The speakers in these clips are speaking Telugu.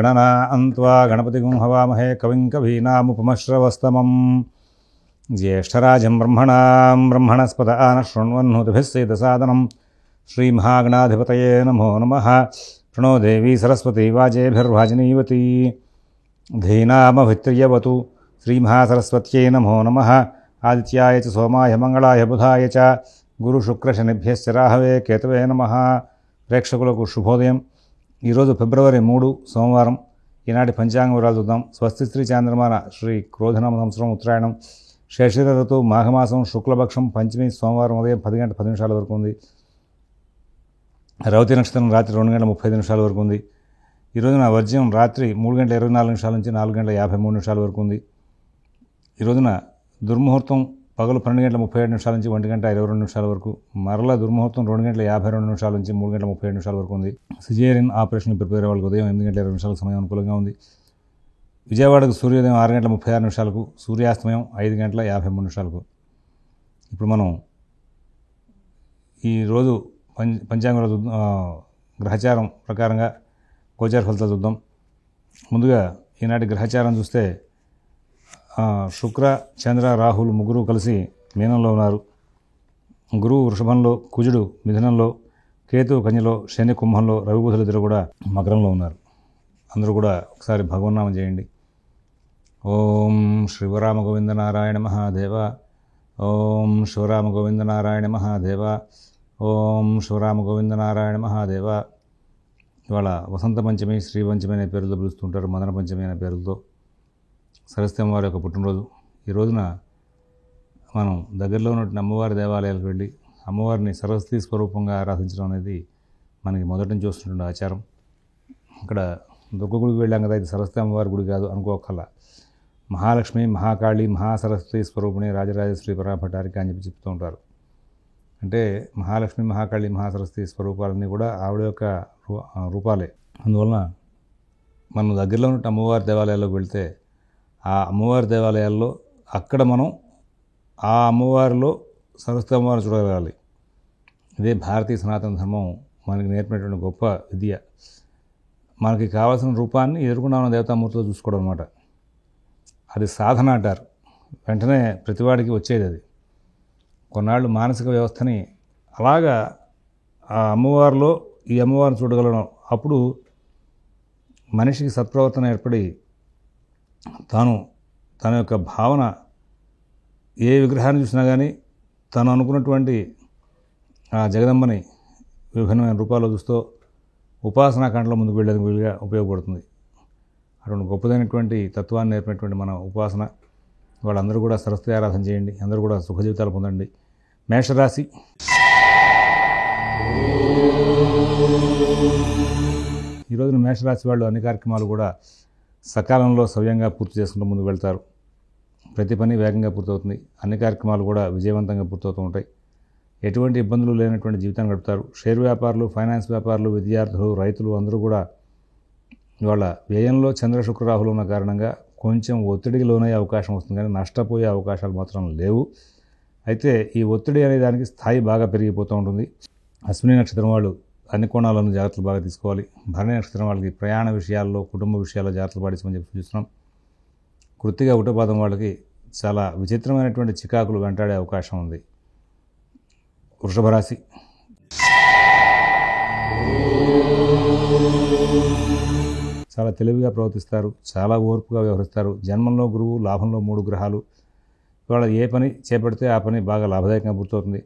గణనాన్త్వా గణపతిగుం హవామహే కవిం కవీనాముపమశ్రవస్తమం జ్యేష్ఠరాజం బ్రహ్మణస్పద ఆనశృణ్వన్నోతిభిస్సేదసాదనం శ్రీమహాగణాధిపతయే నమో నమః. ప్రణో దేవీ సరస్వతీ వాజేభిర్వాజినీవతి ధీనామభిత్రియవతు. శ్రీమహాసరస్వత్యై నమో నమః. ఆదిత్యాయ చ సోమాయ మంగళాయ బుధాయ చ గురుశుక్రశనిభ్యశ్చ రాహవే కేతవే నమః. ప్రేక్షకులకు శుభోదయం. ఈరోజు ఫిబ్రవరి 3 సోమవారం. ఈనాటి పంచాంగ వివరాలు చూద్దాం. స్వస్తి శ్రీ చాంద్రమాన శ్రీ క్రోధనామ సంవత్సరం ఉత్తరాయణం, శశిర ఋతువు మాఘమాసం, శుక్లపక్షం, పంచమి, సోమవారం ఉదయం 10 గంటల 10 నిమిషాల వరకు ఉంది. రవతి నక్షత్రం రాత్రి 2 గంటల 35 నిమిషాల వరకు ఉంది. ఈ రోజున వర్జ్యం రాత్రి 3 గంటల 24 నిమిషాల నుంచి 4 గంటల 53 నిమిషాల వరకు ఉంది. ఈ రోజున దుర్ముహూర్తం పగలు 12 గంటల 37 నిమిషాల నుంచి 1 గంట 22 నిమిషాల వరకు, మరలా దుర్ముహూర్తం 2 గంటల 52 నిమిషాల నుంచి 3 గంటల 37 నిమిషాల వరకు ఉంది. సిజేరియన్ ఆపరేషన్ ప్రిపేర్ వాళ్ళకి ఉదయం 8 గంటల 20 నిమిషాలకు సమయం అనుకూలంగా ఉంది. విజయవాడకు సూర్యోదయం 6 గంటల 36 నిమిషాలకు, సూర్యాస్తమయం 5 గంటల 53 నిమిషాలకు. ఇప్పుడు మనం ఈరోజు పంచాంగ గ్రహచారం ప్రకారంగా గోచార ఫలితాలు చూద్దాం. ముందుగా ఈనాటి గ్రహచారం చూస్తే శుక్ర, చంద్ర, రాహులు ముగ్గురు కలిసి మీనంలో ఉన్నారు. గురువు వృషభంలో, కుజుడు మిథునంలో, కేతు కన్యలో, శని కుంభంలో, రవి బుధులు ఇద్దరు కూడా మకరంలో ఉన్నారు. అందరూ కూడా ఒకసారి భగవన్నామం చేయండి. ఓం శివరామ గోవింద నారాయణ మహాదేవ. ఓం శివరామ గోవింద నారాయణ మహాదేవ. ఓం శివరామ గోవింద నారాయణ మహాదేవ. ఇవాళ వసంత పంచమి, శ్రీ పంచమి అనే పేరుతో పిలుస్తుంటారు, మదన పంచమి అనే పేరుతో. సరస్వతి అమ్మవారి యొక్క పుట్టినరోజు. ఈ రోజున మనం దగ్గరలో ఉన్న అమ్మవారి దేవాలయాలకు వెళ్ళి అమ్మవారిని సరస్వతి స్వరూపంగా ఆరాధించడం అనేది మనకి మొదటి నుంచి వస్తున్న ఆచారం. అక్కడ దుర్గ గుడికి వెళ్ళాం కదా, ఇది సరస్వతి అమ్మవారి గుడి కాదు అనుకోకల్లా. మహాలక్ష్మి, మహాకాళి, మహాసరస్వతి స్వరూపిణి రాజరాజేశ్వరి పరాభటారిక అని చెప్పి చెప్తూ ఉంటారు. అంటే మహాలక్ష్మి, మహాకాళి, మహాసరస్వతి స్వరూపాలన్నీ కూడా ఆవిడ యొక్క రూపాలే. అందువలన మనం దగ్గరలో ఉన్న అమ్మవారి దేవాలయాల్లోకి వెళ్తే ఆ అమ్మవారి దేవాలయాల్లో అక్కడ మనం ఆ అమ్మవారిలో సరస్వతి అమ్మవారిని చూడగలగాలి. ఇదే భారతీయ సనాతన ధర్మం మనకి నేర్పినటువంటి గొప్ప విద్య. మనకి కావాల్సిన రూపాన్ని ఎదుర్కొన్న ఉన్న దేవతామూర్తిలో చూసుకోవడం అనమాట. అది సాధన అంటారు. వెంటనే ప్రతివాడికి వచ్చేది అది. కొన్నాళ్ళు మానసిక వ్యవస్థని అలాగా ఆ అమ్మవారిలో ఈ అమ్మవారిని చూడగలడం. అప్పుడు మనిషికి సత్ప్రవర్తన ఏర్పడి తన యొక్క భావన ఏ విగ్రహాన్ని చూసినా కానీ తను అనుకున్నటువంటి ఆ జగదంబని విభిన్నమైన రూపాల్లో చూస్తూ ఉపాసనా కాండలో ముందుకు వెళ్ళేందుకు వీలుగా ఉపయోగపడుతుంది. అటువంటి గొప్పదైనటువంటి తత్వాన్ని నేర్పినటువంటి మన ఉపాసన. వాళ్ళందరూ కూడా సరస్వతి ఆరాధన చేయండి. అందరూ కూడా సుఖ జీవితాలు పొందండి. మేషరాశి. ఈ రోజున మేషరాశి వాళ్ళు అన్ని కార్యక్రమాలు కూడా సకాలంలో సవ్యంగా పూర్తి చేసుకుంటూ ముందుకు వెళ్తారు. ప్రతి పని వేగంగా పూర్తవుతుంది. అన్ని కార్యక్రమాలు కూడా విజయవంతంగా పూర్తవుతూ ఉంటాయి. ఎటువంటి ఇబ్బందులు లేనటువంటి జీవితాన్ని గడుపుతారు. షేర్ వ్యాపారులు, ఫైనాన్స్ వ్యాపారులు, విద్యార్థులు, రైతులు అందరూ కూడా ఇవాళ వ్యయంలో చంద్ర శుక్ర రాహులు ఉన్న కారణంగా కొంచెం ఒత్తిడికి లోనయ్యే అవకాశం వస్తుంది, కానీ నష్టపోయే అవకాశాలు మాత్రం లేవు. అయితే ఈ ఒత్తిడి అనే దానికి స్థాయి బాగా పెరిగిపోతూ ఉంటుంది. అశ్విని నక్షత్రం వాళ్ళు అన్ని కోణాలను జాగ్రత్తలు బాగా తీసుకోవాలి. భరణి నక్షత్రం వాళ్ళకి ప్రయాణ విషయాల్లో, కుటుంబ విషయాల్లో జాగ్రత్తలు పాటించమని చెప్పి చూస్తున్నాం. కృత్తిక ఉటపాదం వాళ్ళకి చాలా విచిత్రమైనటువంటి చికాకులు వెంటాడే అవకాశం ఉంది. వృషభ రాశి. చాలా తెలివిగా ప్రవర్తిస్తారు, చాలా ఓర్పుగా వ్యవహరిస్తారు. జన్మంలో గురువు, లాభంలో 3 గ్రహాలు. ఇవాళ ఏ పని చేపడితే ఆ పని బాగా లాభదాయకంగా పూర్తవుతుంది.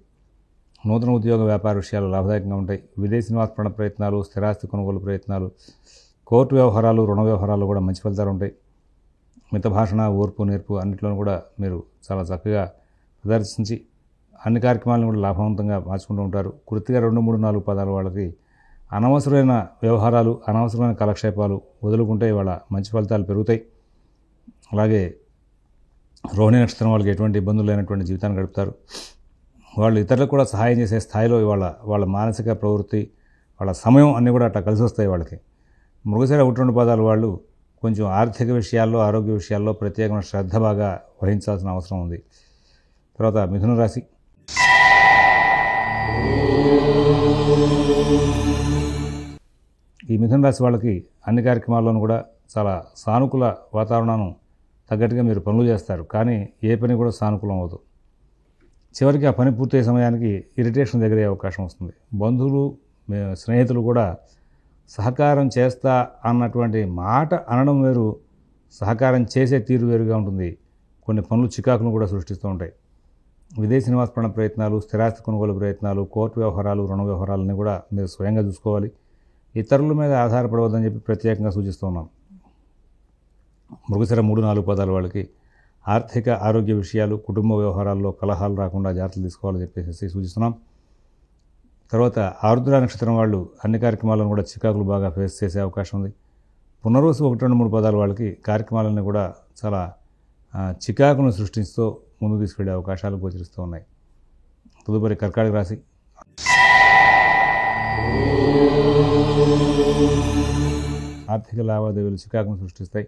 నూతన ఉద్యోగ వ్యాపార విషయాలు లాభదాయకంగా ఉంటాయి. విదేశీ నివాస ప్రయత్నాలు, స్థిరాస్తి కొనుగోలు ప్రయత్నాలు, కోర్టు వ్యవహారాలు, రుణ వ్యవహారాలు కూడా మంచి ఫలితాలు ఉంటాయి. మిత భాషణ, ఓర్పు, నేర్పు అన్నింటిలోనూ కూడా మీరు చాలా చక్కగా ప్రదర్శించి అన్ని కార్యక్రమాలను కూడా లాభవంతంగా మార్చుకుంటూ ఉంటారు. కృతిగా 2, 3, 4 పదాలు వాళ్ళకి అనవసరమైన వ్యవహారాలు, అనవసరమైన కాలక్షేపాలు వదులుకుంటే ఇవాళ మంచి ఫలితాలు పెరుగుతాయి. అలాగే రోహిణి నక్షత్రం వాళ్ళకి ఎటువంటి ఇబ్బందులు లేనటువంటి జీవితాన్ని గడుపుతారు. వాళ్ళు ఇతరులకు కూడా సహాయం చేసే స్థాయిలో ఇవాళ వాళ్ళ మానసిక ప్రవృత్తి, వాళ్ళ సమయం అన్నీ కూడా అట్లా కలిసి వస్తాయి వాళ్ళకి. మృగశిర 1, 2 పదాలు వాళ్ళు కొంచెం ఆర్థిక విషయాల్లో, ఆరోగ్య విషయాల్లో ప్రత్యేకమైన శ్రద్ధ బాగా వహించాల్సిన అవసరం ఉంది. తర్వాత మిథున రాశి. ఈ మిథున రాశి వాళ్ళకి అన్ని కార్యక్రమాల్లోనూ కూడా చాలా సానుకూల వాతావరణాన్ని తగ్గట్టుగా మీరు పనులు చేస్తారు, కానీ ఏ పని కూడా సానుకూలం అవ్వదు. చివరికి ఆ పని పూర్తయ్యే సమయానికి ఇరిటేషన్ దగ్గరే అవకాశం వస్తుంది. బంధువులు స్నేహితులు కూడా సహకారం చేస్తా అన్నటువంటి మాట అనడం వేరు, సహకారం చేసే తీరు వేరుగా ఉంటుంది. కొన్ని పనులు చికాకులను కూడా సృష్టిస్తూ ఉంటాయి. విదేశీ నివాసపరణ ప్రయత్నాలు, స్థిరాస్తి కొనుగోలు ప్రయత్నాలు, కోర్టు వ్యవహారాలు, రుణ వ్యవహారాలని కూడా మీరు స్వయంగా చూసుకోవాలి. ఇతరుల మీద ఆధారపడవద్దని చెప్పి ప్రత్యేకంగా సూచిస్తూ ఉన్నాం. మృగశిర 3-4 పాదాల వాళ్ళకి ఆర్థిక ఆరోగ్య విషయాలు, కుటుంబ వ్యవహారాల్లో కలహాలు రాకుండా జాగ్రత్తలు తీసుకోవాలని చెప్పేసి సూచిస్తున్నాం. తర్వాత ఆరుద్ర నక్షత్రం వాళ్ళు అన్ని కార్యక్రమాలను కూడా చికాకులు బాగా ఫేస్ చేసే అవకాశం ఉంది. పునర్వసు 1-2-3 పాదాల వాళ్ళకి కార్యక్రమాలన్నీ కూడా చాలా చికాకును సృష్టిస్తూ ముందుకు తీసుకెళ్లే అవకాశాలు గోచరిస్తూ ఉన్నాయి. తదుపరి కర్కాటక రాశి. ఆర్థిక లావాదేవీలు చికాకును సృష్టిస్తాయి.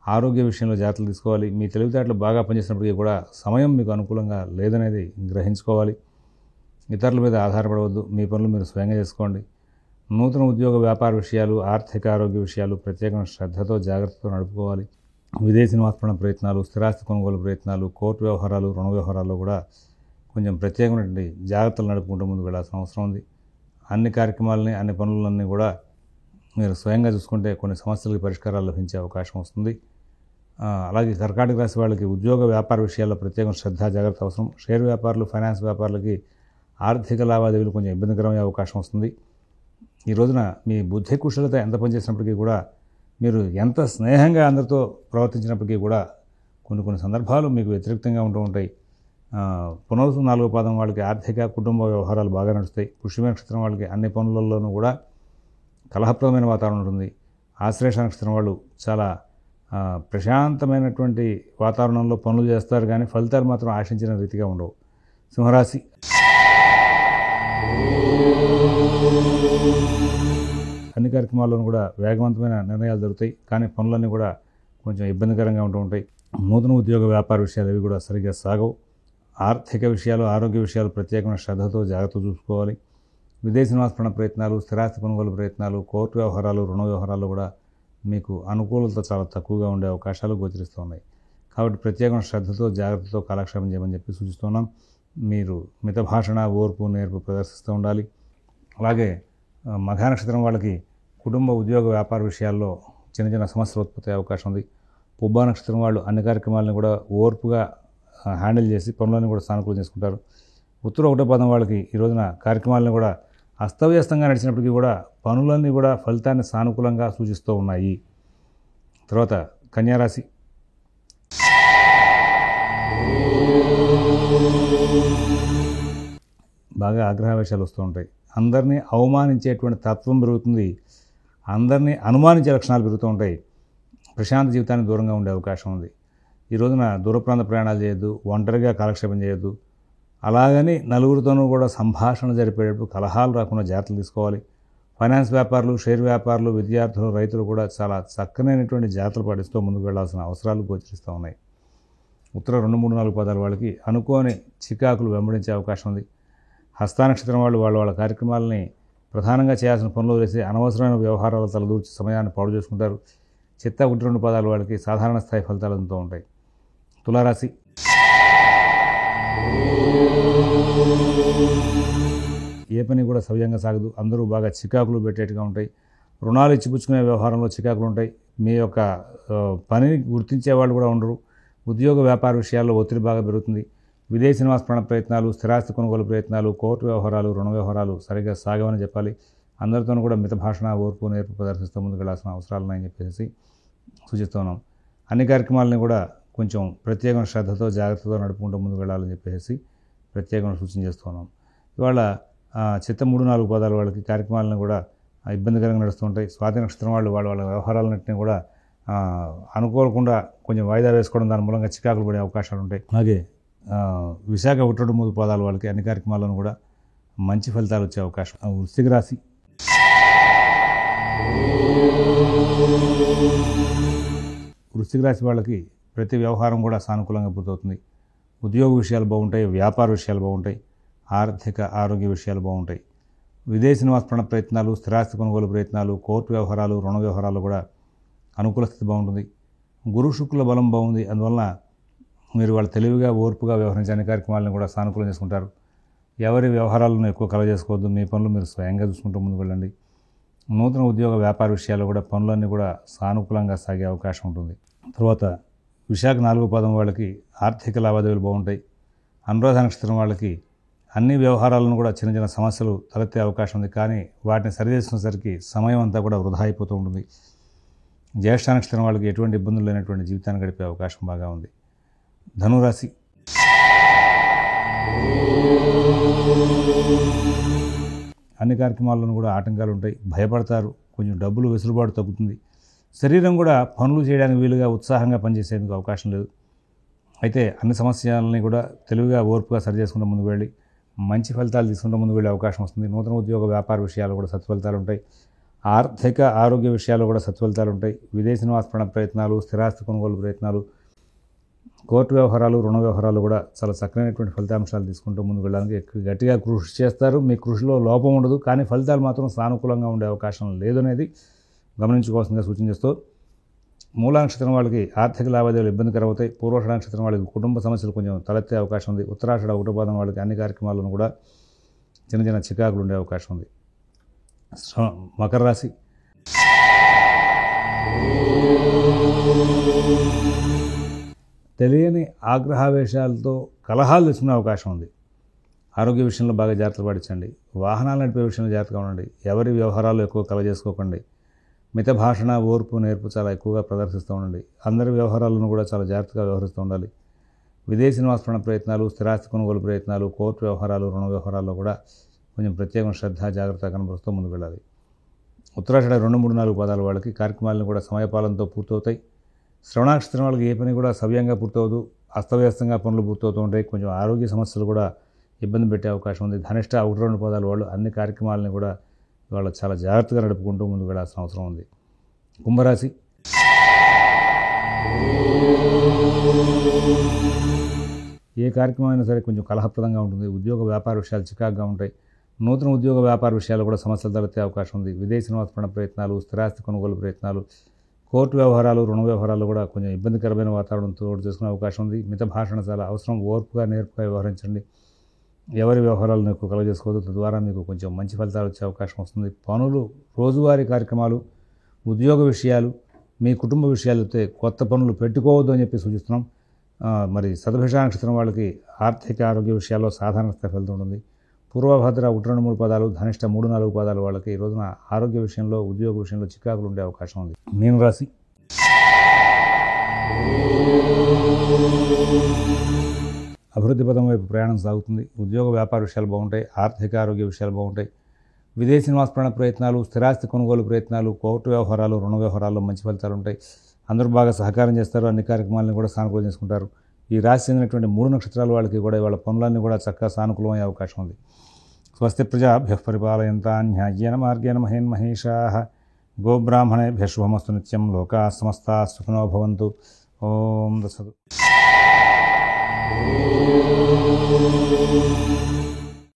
ఆరోగ్య విషయంలో జాగ్రత్తలు తీసుకోవాలి. మీ తెలివితేటలు బాగా పనిచేసినప్పటికీ కూడా సమయం మీకు అనుకూలంగా లేదనేది గ్రహించుకోవాలి. ఇతరుల మీద ఆధారపడవద్దు, మీ పనులు మీరు స్వయంగా చేసుకోండి. నూతన ఉద్యోగ వ్యాపార విషయాలు, ఆర్థిక ఆరోగ్య విషయాలు ప్రత్యేకమైన శ్రద్ధతో జాగ్రత్తతో నడుపుకోవాలి. విదేశీ నివాసపరణ ప్రయత్నాలు, స్థిరాస్తి కొనుగోలు ప్రయత్నాలు, కోర్టు వ్యవహారాలు, రుణ వ్యవహారాల్లో కూడా కొంచెం ప్రత్యేకమైనటువంటి జాగ్రత్తలు నడుపుకుంటూ ముందుకు వెళ్ళాల్సిన అవసరం ఉంది. అన్ని కార్యక్రమాలని, అన్ని పనులన్నీ కూడా మీరు స్వయంగా చూసుకుంటే కొన్ని సమస్యలకు పరిష్కారాలు లభించే అవకాశం వస్తుంది. అలాగే కర్కాటక రాశి వాళ్ళకి ఉద్యోగ వ్యాపార విషయాల్లో ప్రత్యేక శ్రద్ధ జాగ్రత్త అవసరం. షేర్ వ్యాపారులు, ఫైనాన్స్ వ్యాపారులకి ఆర్థిక లావాదేవీలు కొంచెం ఇబ్బందికరమయ్యే అవకాశం వస్తుంది. ఈ రోజున మీ బుద్ధి కుశలత ఎంత పనిచేసినప్పటికీ కూడా, మీరు ఎంత స్నేహంగా అందరితో ప్రవర్తించినప్పటికీ కూడా కొన్ని సందర్భాలు మీకు వ్యతిరేకంగా ఉంటూ ఉంటాయి. పునర్వసు 4వ పాదం వాళ్ళకి ఆర్థిక కుటుంబ వ్యవహారాలు బాగా నడుస్తాయి. పుష్యమి నక్షత్రం వాళ్ళకి అన్ని పనులలోనూ కూడా కలహప్రదమైన వాతావరణం ఉంటుంది. ఆశ్లేష నక్షత్రం వాళ్ళు చాలా ప్రశాంతమైనటువంటి వాతావరణంలో పనులు చేస్తారు, కానీ ఫలితాలు మాత్రం ఆశించిన రీతిగా ఉండవు. సింహరాశి. అన్ని కార్యక్రమాల్లోనూ కూడా వేగవంతమైన నిర్ణయాలు జరుగుతాయి, కానీ పనులన్నీ కూడా కొంచెం ఇబ్బందికరంగా ఉంటూ ఉంటాయి. నూతన ఉద్యోగ వ్యాపార విషయాలు అవి కూడా సరిగ్గా సాగవు. ఆర్థిక విషయాలు, ఆరోగ్య విషయాలు ప్రత్యేకమైన శ్రద్ధతో జాగ్రత్త చూసుకోవాలి. విదేశీ నివాసపరణ ప్రయత్నాలు, స్థిరాస్తి కొనుగోలు ప్రయత్నాలు, కోర్టు వ్యవహారాలు, రుణ వ్యవహారాలు కూడా మీకు అనుకూలత చాలా తక్కువగా ఉండే అవకాశాలు గోచరిస్తూ ఉన్నాయి. కాబట్టి ప్రత్యేకమైన శ్రద్ధతో జాగ్రత్తతో కాలక్షేపం చేయమని చెప్పి సూచిస్తున్నాం. మీరు మిత భాషణ, ఓర్పు, నేర్పు ప్రదర్శిస్తూ ఉండాలి. అలాగే మఘ నక్షత్రం వాళ్ళకి కుటుంబ ఉద్యోగ వ్యాపార విషయాల్లో చిన్న సమస్యలు ఉత్పత్తి అయ్యే అవకాశం ఉంది. పుబ్బా నక్షత్రం వాళ్ళు అన్ని కార్యక్రమాలను కూడా ఓర్పుగా హ్యాండిల్ చేసి పనులన్నీ కూడా సానుకూలం చేసుకుంటారు. ఉత్తర 1వ పాదం వాళ్ళకి ఈ రోజున కార్యక్రమాలను కూడా అస్తవ్యస్తంగా నడిచినప్పటికీ కూడా పనులన్నీ కూడా ఫలితాన్ని సానుకూలంగా సూచిస్తూ ఉన్నాయి. తర్వాత కన్యారాశి. బాగా ఆగ్రహావేశాలు వస్తూ ఉంటాయి. అందరినీ అవమానించేటువంటి తత్వం పెరుగుతుంది. అందరినీ అనుమానించే లక్షణాలు పెరుగుతూ ఉంటాయి. ప్రశాంత జీవితానికి దూరంగా ఉండే అవకాశం ఉంది. ఈ రోజున దూర ప్రాంత ప్రయాణాలు చేయొద్దు, ఒంటరిగా కాలక్షేపం చేయొద్దు. అలాగని నలుగురితోనూ కూడా సంభాషణ జరిపేటప్పుడు కలహాలు రాకుండా జాగ్రత్తలు తీసుకోవాలి. ఫైనాన్స్ వ్యాపారులు, షేర్ వ్యాపారులు, విద్యార్థులు, రైతులు కూడా చాలా చక్కనైనటువంటి జాగ్రత్తలు పాటిస్తూ ముందుకు వెళ్లాల్సిన అవసరాలు గోచరిస్తూ ఉన్నాయి. ఉత్తర 2, 3, 4 పాదాల వాళ్ళకి అనుకోని చికాకులు వెంబడించే అవకాశం ఉంది. హస్తానక్షత్రం వాళ్ళు వాళ్ళ కార్యక్రమాలని ప్రధానంగా చేయాల్సిన పనులు వేసి అనవసరమైన వ్యవహారాలు తలదూర్చి సమయాన్ని పాడు చేసుకుంటారు. చిత్త 1, 2 పాదాల వాళ్ళకి సాధారణ స్థాయి ఫలితాలు అందుతూ ఉంటాయి. తులారాశి. ఏ పని కూడా సవ్యంగా సాగదు. అందరూ బాగా చికాకులు పెట్టేట్టుగా ఉంటాయి. రుణాలు ఇచ్చిపుచ్చుకునే వ్యవహారంలో చికాకులు ఉంటాయి. మీ యొక్క పనిని గుర్తించే వాళ్ళు కూడా ఉండరు. ఉద్యోగ వ్యాపార విషయాల్లో ఒత్తిడి బాగా పెరుగుతుంది. విదేశీ నివాసపరణ ప్రయత్నాలు, స్థిరాస్తి కొనుగోలు ప్రయత్నాలు, కోర్టు వ్యవహారాలు, రుణ వ్యవహారాలు సరిగ్గా సాగవని చెప్పాలి. అందరితోనూ కూడా మిత భాషణ, ఓర్పు, నేర్పు ప్రదర్శిస్తూ ముందుకు వెళ్లాల్సిన అవసరాలు ఉన్నాయని చెప్పేసి సూచిస్తున్నాం. అన్ని కార్యక్రమాలని కూడా కొంచెం ప్రత్యేకమైన శ్రద్ధతో జాగ్రత్తతో నడుపుకుంటూ ముందుకు వెళ్ళాలని చెప్పేసి ప్రత్యేకమైన సూచన చేస్తున్నాం. ఇవాళ చిత్త 3, 4 పాదాల వాళ్ళకి కార్యక్రమాలను కూడా ఇబ్బందికరంగా నడుస్తుంటాయి. స్వాతి నక్షత్రం వాళ్ళు వాళ్ళ వ్యవహారాలన్నింటినీ కూడా అనుకోకుండా కొంచెం వాయిదా వేసుకోవడం, దాని మూలంగా చికాకులు పడే అవకాశాలు ఉంటాయి. అలాగే విశాఖ 1, 2, 3 పాదాల వాళ్ళకి అన్ని కార్యక్రమాలను కూడా మంచి ఫలితాలు వచ్చే అవకాశం. వృశ్చిక రాశి. వృశ్చిక రాశి వాళ్ళకి ప్రతి వ్యవహారం కూడా సానుకూలంగా పూర్తవుతుంది. ఉద్యోగ విషయాలు బాగుంటాయి, వ్యాపార విషయాలు బాగుంటాయి, ఆర్థిక ఆరోగ్య విషయాలు బాగుంటాయి. విదేశీ నివాసపరణ ప్రయత్నాలు, స్థిరాస్తి కొనుగోలు ప్రయత్నాలు, కోర్టు వ్యవహారాలు, రుణ వ్యవహారాలు కూడా అనుకూల స్థితి బాగుంటుంది. గురు శుక్రుల బలం బాగుంది. అందువలన మీరు వాళ్ళ తెలివిగా ఓర్పుగా వ్యవహరించే అన్ని కార్యక్రమాలను కూడా సానుకూలం చేసుకుంటారు. ఎవరి వ్యవహారాలను ఎక్కువ కలగజేసుకోవద్దు. మీ పనులు మీరు స్వయంగా చూసుకుంటూ ముందుకు వెళ్ళండి. నూతన ఉద్యోగ వ్యాపార విషయాల్లో కూడా పనులన్నీ కూడా సానుకూలంగా సాగే అవకాశం ఉంటుంది. తర్వాత విశాఖ 4వ పాదం వాళ్ళకి ఆర్థిక లావాదేవీలు బాగుంటాయి. అనురాధ నక్షత్రం వాళ్ళకి అన్ని వ్యవహారాలను కూడా చిన్న చిన్న సమస్యలు తలెత్తే అవకాశం ఉంది. కానీ వాటిని సరిచేసుకునేసరికి సమయం అంతా కూడా వృధా అయిపోతూ ఉంటుంది. జ్యేష్ఠ నక్షత్రం వాళ్ళకి ఎటువంటి ఇబ్బందులు లేనటువంటి జీవితాన్ని గడిపే అవకాశం బాగా ఉంది. ధనురాశి అన్ని కార్యక్రమాల్లోనూ కూడా ఆటంకాలు ఉంటాయి. భయపడతారు. కొంచెం డబ్బులు వెసులుబాటు తగ్గుతుంది. శరీరం కూడా పనులు చేయడానికి వీలుగా ఉత్సాహంగా పనిచేసేందుకు అవకాశం లేదు. అయితే అన్ని సమస్యలని కూడా తెలివిగా ఓర్పుగా సరి చేసుకుంటూ ముందుకు వెళ్ళి మంచి ఫలితాలు తీసుకుంటూ ముందుకు వెళ్ళే అవకాశం వస్తుంది. నూతన ఉద్యోగ వ్యాపార విషయాలు కూడా సత్ఫలితాలు ఉంటాయి. ఆర్థిక ఆరోగ్య విషయాలు కూడా సత్ఫలితాలు ఉంటాయి. విదేశీ నివాసపరణ ప్రయత్నాలు, స్థిరాస్తి కొనుగోలు ప్రయత్నాలు, కోర్టు వ్యవహారాలు, రుణ వ్యవహారాలు కూడా చాలా చక్కనైనటువంటి ఫలితాంశాలు తీసుకుంటూ ముందుకు వెళ్ళడానికి గట్టిగా కృషి చేస్తారు. మీ కృషిలో లోపం ఉండదు. కానీ ఫలితాలు మాత్రం సానుకూలంగా ఉండే అవకాశం లేదనేది గమనించుకోవాల్సిందిగా సూచన చేస్తూ, మూలా నక్షత్రం వాళ్ళకి ఆర్థిక లావాదేవీలు ఇబ్బందికరం అవుతాయి. పూర్వాషాఢ నక్షత్రం వాళ్ళకి కుటుంబ సమస్యలు కొంచెం తలెత్తే అవకాశం ఉంది. ఉత్తరాషాఢ 1వ పాదం వాళ్ళకి అన్ని కార్యక్రమాలను కూడా చిన్న చిన్న చికాకులు ఉండే అవకాశం ఉంది. మకర రాశి తెలియని ఆగ్రహావేశాలతో కలహాలు తెచ్చుకునే అవకాశం ఉంది. ఆరోగ్య విషయంలో బాగా జాగ్రత్తలు పాటించండి. వాహనాలు నడిపే విషయంలో జాగ్రత్తగా ఉండండి. ఎవరి వ్యవహారాలు ఎక్కువ కలగజేసుకోకండి. మిత భాషణ, ఓర్పు, నేర్పు చాలా ఎక్కువగా ప్రదర్శిస్తూ ఉండండి. అందరి వ్యవహారాలను కూడా చాలా జాగ్రత్తగా వ్యవహరిస్తూ ఉండాలి. విదేశీ నివాసపరణ ప్రయత్నాలు, స్థిరాస్తి కొనుగోలు ప్రయత్నాలు, కోర్టు వ్యవహారాలు, రుణ వ్యవహారాల్లో కూడా కొంచెం ప్రత్యేకమైన శ్రద్ధ, జాగ్రత్త కనబరుస్తూ ముందుకు వెళ్ళాలి. ఉత్తరాషాఢ 2, 3, 4 పాదాల వాళ్ళకి కార్యక్రమాలను కూడా సమయపాలనతో పూర్తవుతాయి. శ్రవణ నక్షత్రం వాళ్ళకి ఏ పని కూడా సవ్యంగా పూర్తవదు. అస్తవ్యస్తంగా పనులు పూర్తవుతూ ఉంటాయి. కొంచెం ఆరోగ్య సమస్యలు కూడా ఇబ్బంది పెట్టే అవకాశం ఉంది. ధనిష్ట 1, 2 పాదాల వాళ్ళు అన్ని కార్యక్రమాలని కూడా వాళ్ళు చాలా జాగ్రత్తగా నడుపుకుంటూ ముందుకు వెళ్ళాల్సిన అవసరం ఉంది. కుంభరాశి ఏ కార్యక్రమం అయినా సరే కొంచెం కలహప్రదంగా ఉంటుంది. ఉద్యోగ వ్యాపార విషయాలు చికాకుగా ఉంటాయి. నూతన ఉద్యోగ వ్యాపార విషయాలు కూడా సమస్యలు తలెత్తే అవకాశం ఉంది. విదేశీ నివాసపరణ ప్రయత్నాలు, స్థిరాస్తి కొనుగోలు ప్రయత్నాలు, కోర్టు వ్యవహారాలు, రుణ వ్యవహారాలు కూడా కొంచెం ఇబ్బందికరమైన వాతావరణంతో చోటు చేసుకునే అవకాశం ఉంది. మిత భాషణ చాలా అవసరం. ఓర్పుగా, నేర్పుగా వ్యవహరించండి. ఎవరి వ్యవహారాలను ఎక్కువ కలగజేసుకోవద్దు. తద్వారా మీకు కొంచెం మంచి ఫలితాలు వచ్చే అవకాశం వస్తుంది. పనులు, రోజువారీ కార్యక్రమాలు, ఉద్యోగ విషయాలు, మీ కుటుంబ విషయాలు అయితే కొత్త పనులు పెట్టుకోవద్దు అని చెప్పి సూచిస్తున్నాం. మరి శతభిష నక్షత్రం వాళ్ళకి ఆర్థిక ఆరోగ్య విషయాల్లో సాధారణ స్థాయి ఫలితం ఉంటుంది. పూర్వభద్ర 1, 2, 3 పాదాలు, ధనిష్ట 3, 4 పాదాలు వాళ్ళకి ఈ రోజున ఆరోగ్య విషయంలో, ఉద్యోగ విషయంలో చికాకులు ఉండే అవకాశం ఉంది. మీన రాశి అభివృద్ధి పదం వైపు ప్రయాణం సాగుతుంది. ఉద్యోగ వ్యాపార విషయాలు బాగుంటాయి. ఆర్థిక ఆరోగ్య విషయాలు బాగుంటాయి. విదేశీ నివాసపరణ ప్రయత్నాలు, స్థిరాస్తి కొనుగోలు ప్రయత్నాలు, కోర్టు వ్యవహారాలు, రుణ వ్యవహారాల్లో మంచి ఫలితాలు ఉంటాయి. అందరూ బాగా సహకారం చేస్తారు. అన్ని కార్యక్రమాలను కూడా సానుకూలం చేసుకుంటారు. ఈ రాశి చెందినటువంటి 3 నక్షత్రాల వాళ్ళకి కూడా వాళ్ళ పనులన్నీ కూడా చక్కగా సానుకూలమయ్యే అవకాశం ఉంది. స్వస్తి ప్రజాభ్యః పరిపాలయంతాం న్యాయేన మార్గేణ మహేన్మహేషాః గోబ్రాహ్మణేభ్యః శుభమస్తు నిత్యం. లోకాః సమస్తాః సుఖినో భవంతు. ఓం తత్సత్.